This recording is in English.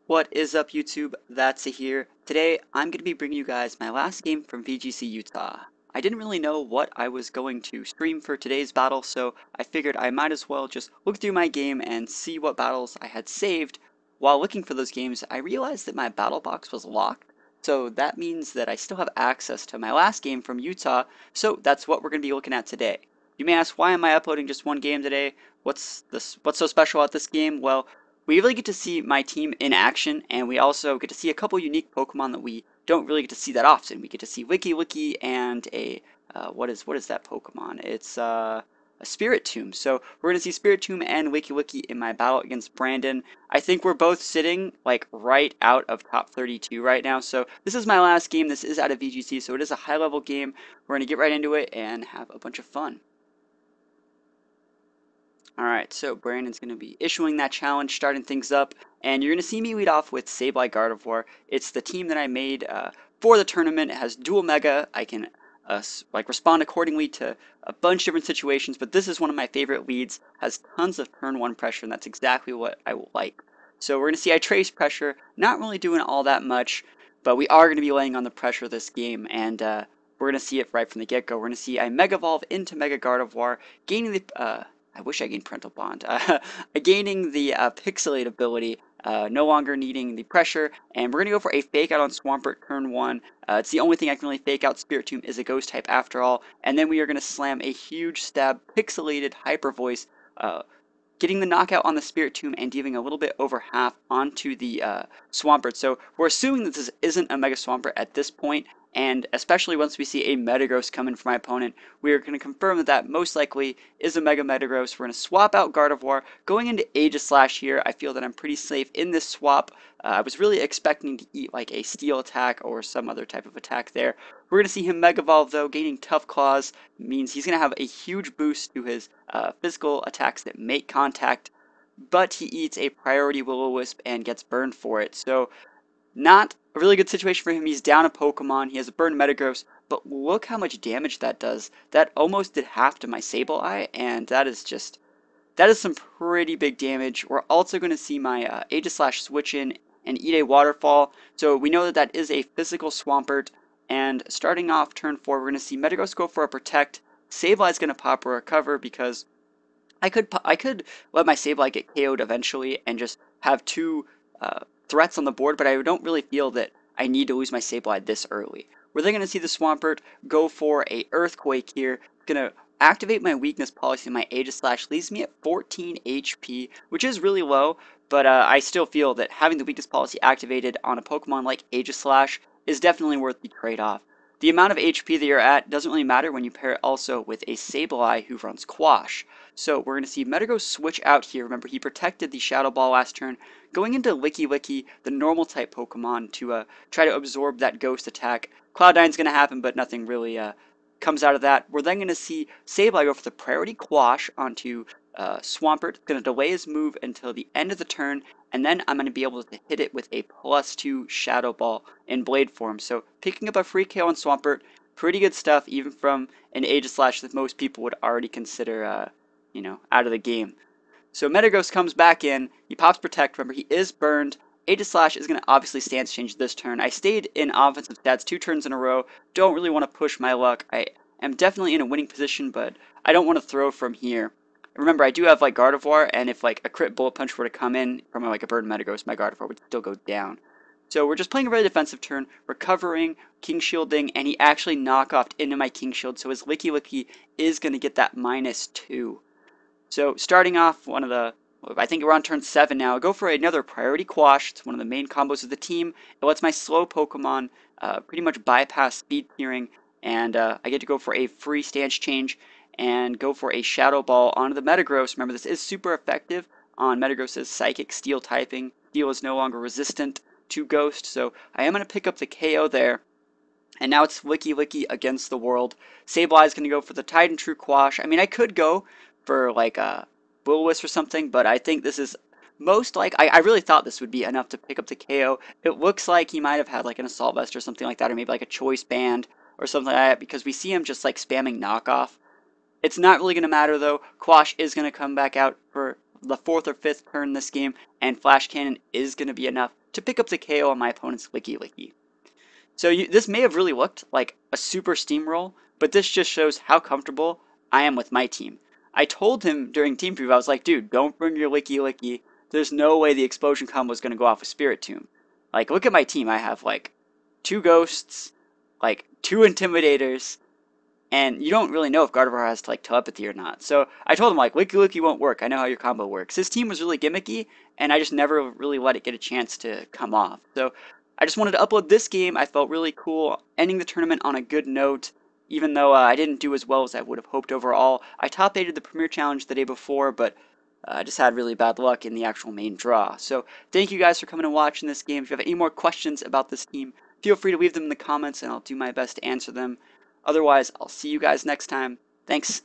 What is up, YouTube? That's here. Today, I'm going to be bringing you guys my last game from VGC Utah. I didn't really know what I was going to stream for today's battle, so I figured I might as well just look through my game and see what battles I had saved. While looking for those games, I realized that my battle box was locked, so that means that I still have access to my last game from Utah, so that's what we're going to be looking at today. You may ask, why am I uploading just one game today? What's so special about this game? Well, we really get to see my team in action, and we also get to see a couple unique Pokemon that we don't really get to see that often. We get to see Wiki and a what is that Pokemon? It's a Spiritomb. So we're gonna see Spiritomb and Wiki in my battle against Brandon. I think we're both sitting like right out of top 32 right now. So this is my last game. This is out of VGC, so it is a high level game. We're gonna get right into it and have a bunch of fun. Alright, so Brandon's going to be issuing that challenge, starting things up, and you're going to see me lead off with Sableye Gardevoir. It's the team that I made for the tournament. It has dual Mega. I can respond accordingly to a bunch of different situations, but this is one of my favorite leads. Has tons of turn 1 pressure, and that's exactly what I like. So we're going to see I trace pressure, not really doing all that much, but we are going to be laying on the pressure this game, and we're going to see it right from the get-go. We're going to see I Mega Evolve into Mega Gardevoir, gaining the I wish I gained Parental Bond. Gaining the Pixelate ability, no longer needing the pressure, and we're going to go for a Fake Out on Swampert turn 1. It's the only thing I can really Fake Out. Spiritomb is a Ghost type after all, and then we are going to slam a huge stab, Pixelated Hyper Voice, getting the knockout on the Spiritomb and dealing a little bit over half onto the Swampert. So we're assuming that this isn't a Mega Swampert at this point, and especially once we see a Metagross come in for my opponent, we are going to confirm that that most likely is a Mega Metagross. We're going to swap out Gardevoir. Going into Aegislash here, I feel that I'm pretty safe in this swap. I was really expecting to eat like a Steel attack or some other type of attack there. We're going to see him Mega Evolve though, gaining Tough Claws means he's going to have a huge boost to his physical attacks that make contact, but he eats a priority Will-O-Wisp and gets burned for it. So not a really good situation for him. He's down a Pokemon. He has a burned Metagross, but look how much damage that does. That almost did half to my Sableye, and that is some pretty big damage. We're also going to see my Aegislash switch in and eat a Waterfall. So we know that that is a physical Swampert. And starting off turn 4, we're going to see Metagross go for a Protect. Sableye is going to pop a Recover because I could let my Sableye get KO'd eventually and just have two threats on the board, but I don't really feel that I need to lose my Sableye this early. We're then going to see the Swampert go for a Earthquake here. Going to activate my weakness policy. My Aegislash leaves me at 14 HP, which is really low, but I still feel that having the weakness policy activated on a Pokemon like Aegislash is definitely worth the trade-off. The amount of HP that you're at doesn't really matter when you pair it also with a Sableye who runs Quash. So we're going to see Metagross switch out here. Remember, he protected the Shadow Ball last turn, going into Wiki, the normal type Pokemon, to try to absorb that Ghost attack. Cloud9's going to happen, but nothing really comes out of that. We're then going to see Sableye go for the Priority Quash onto Swampert. Going to delay his move until the end of the turn, and then I'm going to be able to hit it with a +2 Shadow Ball in Blade form. So picking up a free KO on Swampert, pretty good stuff, even from an Aegislash that most people would already consider, out of the game. So Metagross comes back in, he pops Protect, remember he is burned. Aegislash is going to obviously stance change this turn. I stayed in offensive stats 2 turns in a row, don't really want to push my luck. I am definitely in a winning position, but I don't want to throw from here. Remember, I do have like Gardevoir, and if like a crit Bullet Punch were to come in from like a burned Metagross, my Gardevoir would still go down. So we're just playing a very defensive turn, recovering, King Shielding, and he actually knock-offed into my King Shield, so his Wiki is going to get that -2. So starting off, I think we're on turn 7 now. I go for another Priority Quash. It's one of the main combos of the team. It lets my slow Pokemon pretty much bypass Speed Clearing, and I get to go for a free stance change and go for a Shadow Ball onto the Metagross. Remember, this is super effective on Metagross's Psychic Steel typing. Steel is no longer resistant to Ghost, so I am going to pick up the KO there. And now it's Wiki against the world. Sableye is going to go for the Titan True Quash. I mean, I could go for like a Will-O-Wisp or something, but I think this is most like, I really thought this would be enough to pick up the KO. It looks like he might have had like an Assault Vest or something like that, or maybe like a Choice Band or something like that, because we see him just like spamming knockoff. It's not really going to matter though. Quash is going to come back out for the 4th or 5th turn in this game, and Flash Cannon is going to be enough to pick up the KO on my opponent's Licky. So this may have really looked like a super steamroll, but this just shows how comfortable I am with my team. I told him during team preview, I was like, dude, don't bring your Licky. There's no way the explosion combo is going to go off with Spirit Tomb. Like, look at my team. I have, like, 2 Ghosts, like, 2 Intimidators, and you don't really know if Gardevoir has, like, telepathy or not. So I told him, like, Licky won't work. I know how your combo works. His team was really gimmicky, and I just never really let it get a chance to come off. So I just wanted to upload this game. I felt really cool ending the tournament on a good note, even though I didn't do as well as I would have hoped overall. I top 8'd the Premier Challenge the day before, but I just had really bad luck in the actual main draw. So thank you guys for coming and watching this game. If you have any more questions about this team, feel free to leave them in the comments and I'll do my best to answer them. Otherwise, I'll see you guys next time. Thanks.